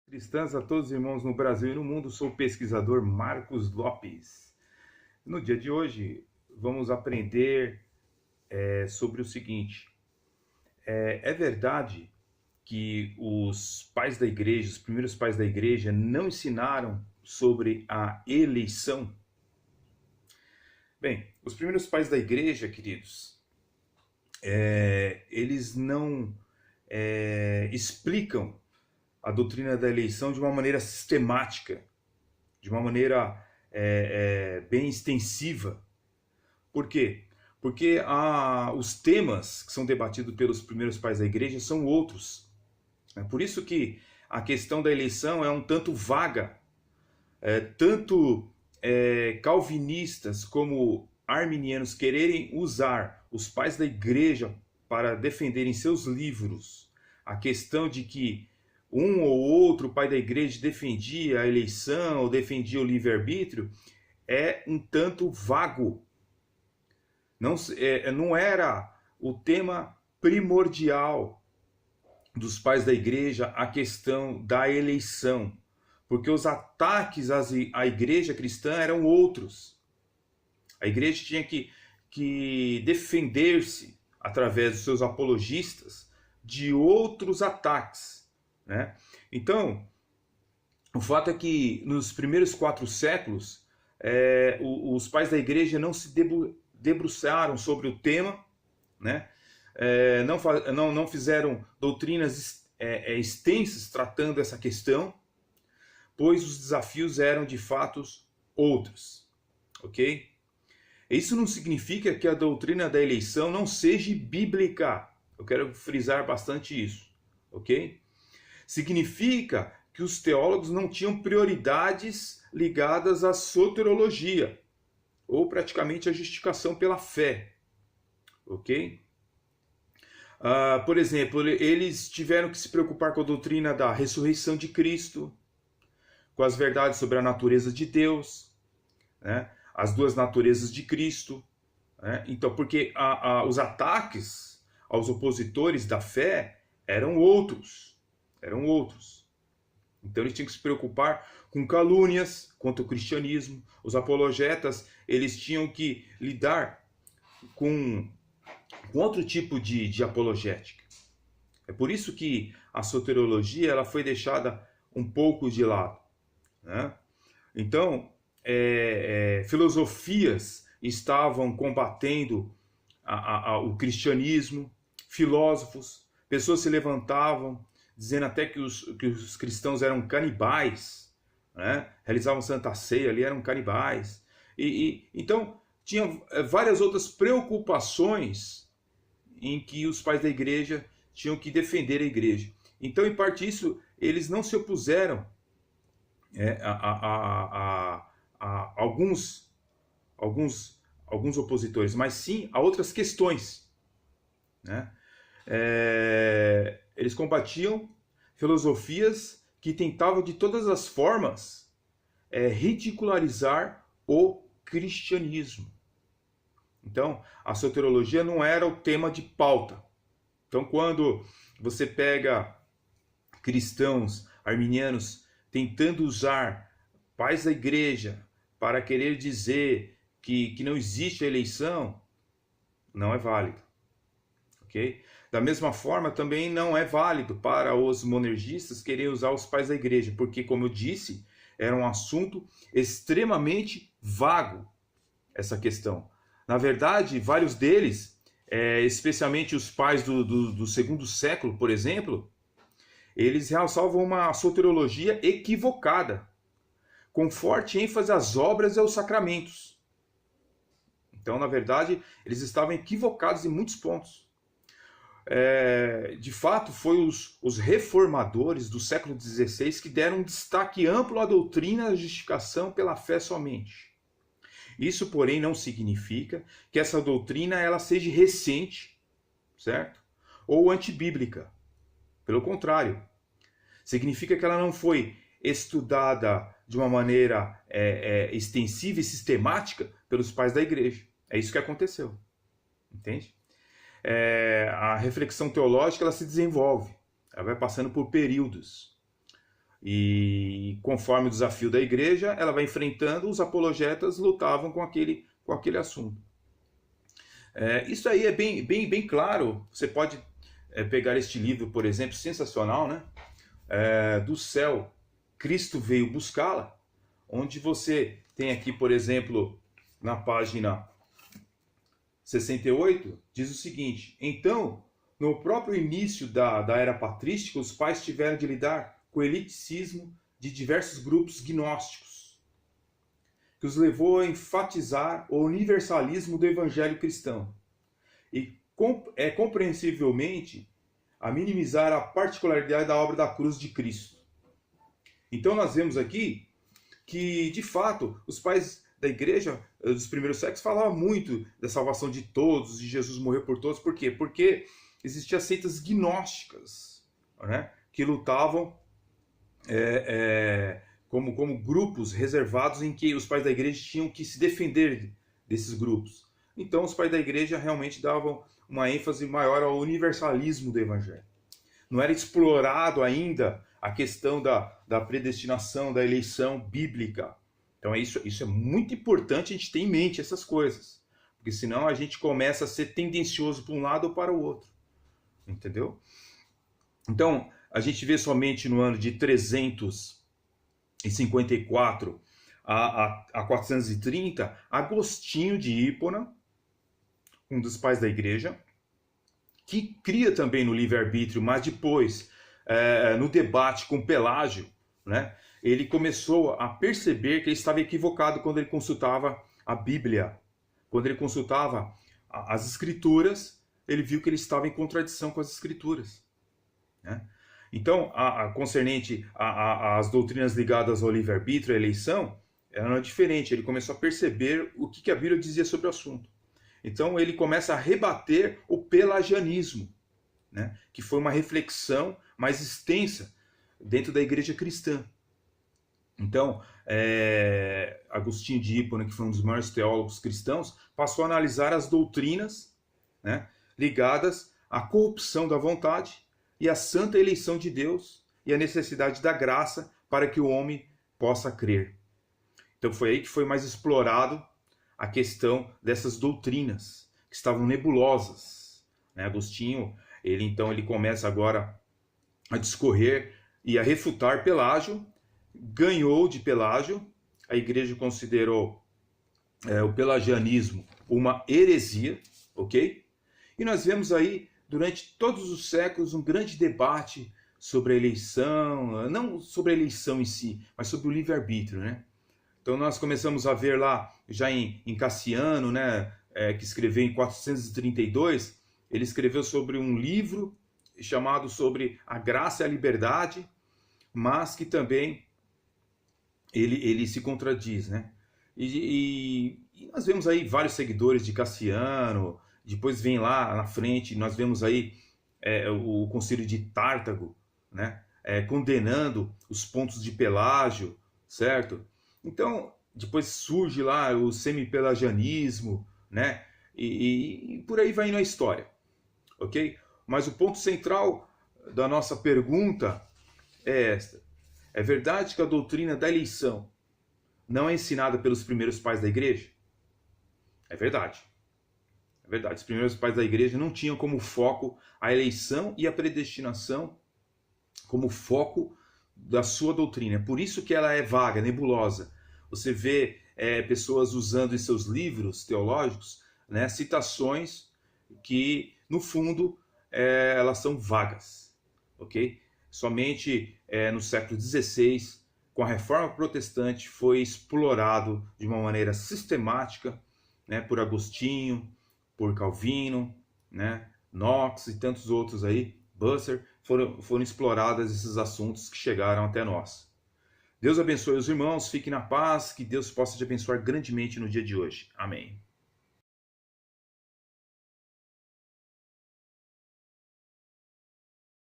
Cristãs a todos os irmãos no Brasil e no mundo, sou o pesquisador Marcos Lopes. No dia de hoje, vamos aprender sobre o seguinte: é verdade que os pais da igreja, os primeiros pais da igreja, não ensinaram sobre a eleição? Bem, os primeiros pais da igreja, queridos, eles não explicam a doutrina da eleição de uma maneira sistemática, de uma maneira bem extensiva. Por quê? Porque os temas que são debatidos pelos primeiros pais da igreja são outros. É por isso que a questão da eleição é um tanto vaga. Tanto calvinistas como arminianos quererem usar os pais da igreja para defenderem seus livros a questão de que um ou outro pai da igreja defendia a eleição ou defendia o livre-arbítrio, é um tanto vago. Não era o tema primordial dos pais da igreja a questão da eleição, porque os ataques à igreja cristã eram outros. A igreja tinha que defender-se através dos seus apologistas de outros ataques, né? Então, o fato é que nos primeiros 4 séculos, os pais da igreja não se debruçaram sobre o tema, né? Não fizeram doutrinas extensas tratando essa questão, pois os desafios eram de fato outros, ok? Isso não significa que a doutrina da eleição não seja bíblica. Eu quero frisar bastante isso, ok? Significa que os teólogos não tinham prioridades ligadas à soteriologia, ou praticamente à justificação pela fé, ok? Por exemplo, eles tiveram que se preocupar com a doutrina da ressurreição de Cristo, com as verdades sobre a natureza de Deus, né? As duas naturezas de Cristo, né? Então, porque os ataques aos opositores da fé eram outros. Então eles tinham que se preocupar com calúnias contra o cristianismo. Os apologetas, eles tinham que lidar com outro tipo de apologética. É por isso que a soteriologia ela foi deixada um pouco de lado, né? Então, filosofias estavam combatendo o cristianismo, filósofos, pessoas se levantavam dizendo até que os cristãos eram canibais, né? Realizavam Santa Ceia ali, eram canibais. Então, tinha várias outras preocupações em que os pais da igreja tinham que defender a igreja. Então, em parte isso, eles não se opuseram a alguns opositores, mas sim a outras questões, né? Eles combatiam filosofias que tentavam de todas as formas ridicularizar o cristianismo. Então, a soteriologia não era o tema de pauta. Então, quando você pega cristãos arminianos tentando usar pais da igreja para querer dizer que não existe a eleição, não é válido, ok? Da mesma forma, também não é válido para os monergistas querer usar os pais da igreja, porque, como eu disse, era um assunto extremamente vago, essa questão. Na verdade, vários deles, especialmente os pais do segundo século, por exemplo, eles realçavam uma soteriologia equivocada, com forte ênfase às obras e aos sacramentos. Então, na verdade, eles estavam equivocados em muitos pontos. De fato, foi os reformadores do século XVI que deram um destaque amplo à doutrina da justificação pela fé somente. Isso, porém, não significa que essa doutrina ela seja recente, certo? Ou antibíblica. Pelo contrário, significa que ela não foi estudada de uma maneira extensiva e sistemática pelos pais da igreja. É isso que aconteceu. Entende? A reflexão teológica ela se desenvolve. Ela vai passando por períodos. E conforme o desafio da igreja, ela vai enfrentando, os apologetas lutavam com aquele assunto. Isso aí é bem claro. Você pode pegar este livro, por exemplo, sensacional, né? Do céu, Cristo veio buscá-la, onde você tem aqui, por exemplo, na página 68, diz o seguinte: então, no próprio início da era patrística, os pais tiveram de lidar com o eliticismo de diversos grupos gnósticos, que os levou a enfatizar o universalismo do evangelho cristão e, compreensivelmente, a minimizar a particularidade da obra da cruz de Cristo. Então nós vemos aqui que, de fato, os pais da igreja dos primeiros séculos falavam muito da salvação de todos, de Jesus morrer por todos. Por quê? Porque existiam seitas gnósticas, né, que lutavam como grupos reservados em que os pais da igreja tinham que se defender desses grupos. Então os pais da igreja realmente davam uma ênfase maior ao universalismo do evangelho. Não era explorado ainda a questão da predestinação, da eleição bíblica. Então isso é muito importante a gente ter em mente essas coisas, porque senão a gente começa a ser tendencioso para um lado ou para o outro, entendeu? Então a gente vê somente no ano de 354 a 430, Agostinho de Hipona, um dos pais da igreja, que cria também no livre-arbítrio, mas depois, no debate com Pelágio, né, ele começou a perceber que ele estava equivocado quando ele consultava a Bíblia. Quando ele consultava as Escrituras, ele viu que ele estava em contradição com as Escrituras, né? Então, concernente às doutrinas ligadas ao livre-arbítrio, à eleição, era diferente. Ele começou a perceber o que a Bíblia dizia sobre o assunto. Então ele começa a rebater o pelagianismo, né, que foi uma reflexão mais extensa dentro da igreja cristã. Então, Agostinho de Hipona, que foi um dos maiores teólogos cristãos, passou a analisar as doutrinas, né, ligadas à corrupção da vontade e à santa eleição de Deus e à necessidade da graça para que o homem possa crer. Então foi aí que foi mais explorado a questão dessas doutrinas que estavam nebulosas, né? Agostinho, ele começa agora a discorrer e a refutar Pelágio, ganhou de Pelágio, a igreja considerou o pelagianismo uma heresia, ok? E nós vemos aí, durante todos os séculos, um grande debate sobre a eleição, não sobre a eleição em si, mas sobre o livre-arbítrio, né? Então nós começamos a ver lá, já em Cassiano, né, que escreveu em 432, ele escreveu sobre um livro chamado sobre a graça e a liberdade, mas que também ele se contradiz, né? E nós vemos aí vários seguidores de Cassiano, depois vem lá na frente, nós vemos aí o Concílio de Tártago, né, condenando os pontos de Pelágio, certo? Então, depois surge lá o semi-pelagianismo, né? E por aí vai indo a história, ok? Mas o ponto central da nossa pergunta é esta: é verdade que a doutrina da eleição não é ensinada pelos primeiros pais da igreja? É verdade. É verdade. Os primeiros pais da igreja não tinham como foco a eleição e a predestinação como foco da sua doutrina. É por isso que ela é vaga, nebulosa. Você vê pessoas usando em seus livros teológicos, né, citações que, no fundo, elas são vagas, ok? Somente no século XVI, com a Reforma Protestante, foi explorado de uma maneira sistemática, né, por Agostinho, por Calvino, né, Knox e tantos outros aí, Busser, foram explorados esses assuntos que chegaram até nós. Deus abençoe os irmãos, fiquem na paz, que Deus possa te abençoar grandemente no dia de hoje. Amém.